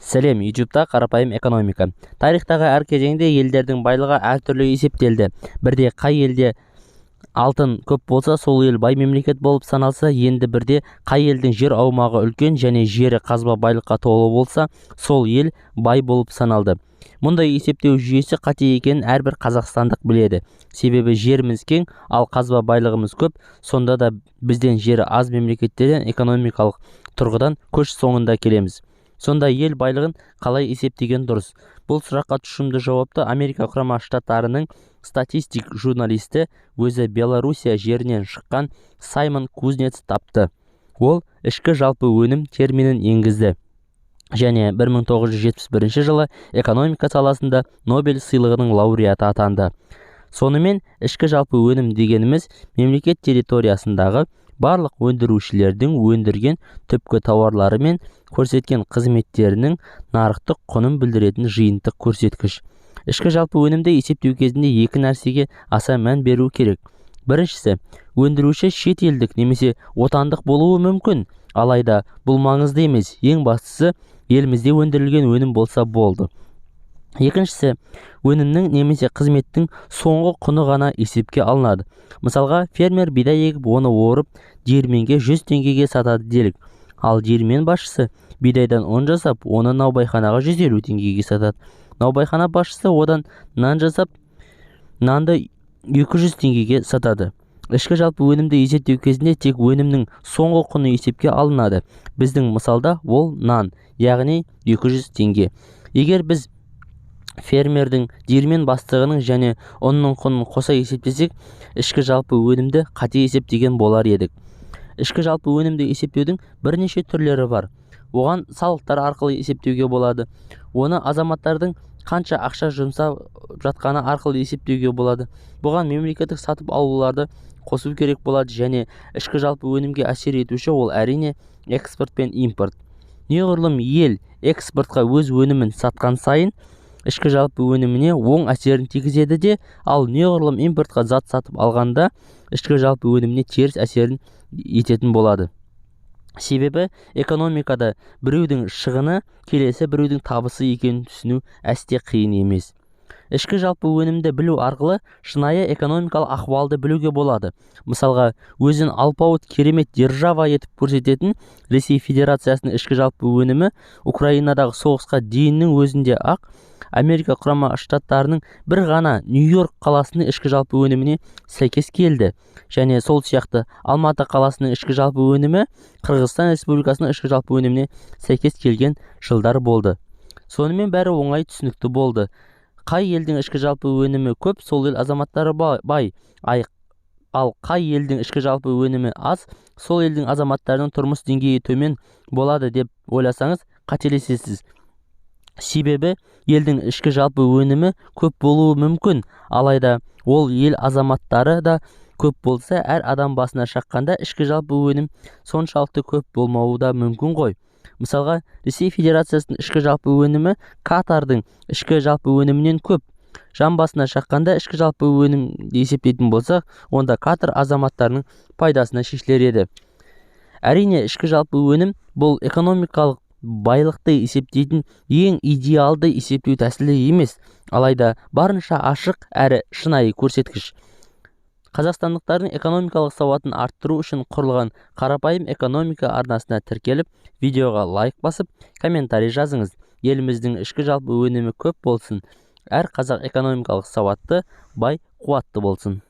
Сәлем, YouTube'да қарапайым экономика. Тарихтағы әр кезеңде елдердің байлығы әртүрлі есептелді. Бірде қай елде алтын көп болса, сол ел бай мемлекет болып саналса, енді бірде қай елдің жер аумағы үлкен және жері қазба байлыққа толы болса, сол ел бай болып саналды. Мұндай есептеу жүйесі қате екенін әрбір қазақстандық біледі. Себебі жеріміз кең, ал қазба байлығымыз көп, сонда да бізден жері аз мемлекеттерден экономикалық тұрғыдан көш соңында келеміз. Сонда ел байлығын қалай есептеген дұрыс? Бұл сұраққа тұшымды жауапты Америка құрама штаттарының статистик журналисті өзі Белоруссия жерінен шыққан Саймон Кузнец тапты. Ол ішкі жалпы өнім терминін енгізді және 1971 жылы экономика саласында Нобель сыйлығының лауреаты атанды. Сонымен ішкі жалпы өнім дегеніміз мемлекет территориясындағы барлық өндірушілердің өндірген түпкі тауарлары мен көрсеткен қызметтерінің нарықтық құнын білдіретін жиынтық көрсеткіш. Ішкі жалпы өнімді есептеу кезінде екі нәрсеге аса мән беру керек. Біріншісі, өндіруші шет елдік немесе отандық болуы мүмкін, алайда бұл маңызды емес. Ең бастысы, елімізде өндірілген өнім болса болды. Екіншісі, өнімнің немесе қызметтің соңғы құны ғана есепке алынады. Мысалға, фермер бидай егіп, оны орып, диірменге 100 теңгеге сатады делік. Ал диірмен басшысы бидайдан ұн жасап, оны наубайханаға 150 теңгеге сатады. Наубайхана басшысы одан нан жасап, нанды 200 теңгеге сатады. Ішкі жалпы өнімді есептеу кезінде тек өнімнің соңғы құны есепке алынады. Біздің мысалда ол нан, яғни 200 теңге. Егер біз фермердің, диірмен бастығының және ұнның құнын қоса есептесек, ішкі жалпы өнімді қате есептеген болар едік. Ішкі жалпы өнімді есептеудің бірнеше түрлері бар. Оған салықтар арқылы есептеуге болады. Оны азаматтардың қанша ақша жұмсап жатқаны арқылы есептеуге болады. Бұған мемлекеттік сатып алуларды қосу керек болады және ішкі жалпы өнімге әсер етуші ол әрине экспорт пен импорт. Неғұрлым ел экспортқа өз өнімін сатқан сайын, ішкі жалпы өніміне оң әсерін тигізеді де, ал неғұрлым импортқа зат сатып алғанда, ішкі жалпы өніміне теріс әсерін ететін болады. Себебі экономикада біреудің шығыны келесі біреудің табысы екенін түсіну әсте қиын емес. Ішкі жалпы өнімді білу арқылы шынайы экономикалық ахуалды білуге болады. Мысалға, өзін алпауыт керемет держава етіп көрсететін Ресей Федерациясының ішкі жалпы өнімі Украинадағы соғысқа дейіннің өзінде ақ Америка құрама штаттарының бір ғана Нью-Йорк қаласының ішкі жалпы өніміне сәйкес келді. Және сол сияқты Алматы қаласының ішкі жалпы өнімі Қырғызстан Республикасының ішкі жалпы өніміне сәйкес келген жылдар болды. Сонымен бәрі оңай түсінікті болды. Қай елдің ішкі жалпы өнімі көп, сол ел азаматтары бай. Ал қай елдің ішкі жалпы өнімі аз, сол елдің азаматтарының тұрмыс деңгейі төмен болады деп ойласаңыз, қателесесіз. Себебі елдің ішкі жалпы өнімі көп болуы мүмкін, алайда ол ел азаматтары да көп болса, әр адам басына шаққанда ішкі жалпы өнім соншалықты көп болмауы да мүмкін ғой. Мысалға, Ресей Федерациясының ішкі жалпы өнімі Катардың ішкі жалпы өнімінен көп. Жан басына шаққанда ішкі жалпы өнім есептейтін болсақ, онда Катар азаматтарының пайдасына шешілер еді. Әрине, ішкі жалпы өнім бұл экономикалық байлықты есептейтін ең идеалды есептеу тәсілі емес, алайда барынша ашық әрі шынайы көрсеткіш. Қазақстандықтардың экономикалық сауатын арттыру үшін құрылған қарапайым экономика арнасына тіркеліп, видеоға лайк басып, комментарий жазыңыз. Еліміздің ішкі жалпы өнімі көп болсын. Әр қазақ экономикалық сауатты, бай, қуатты болсын.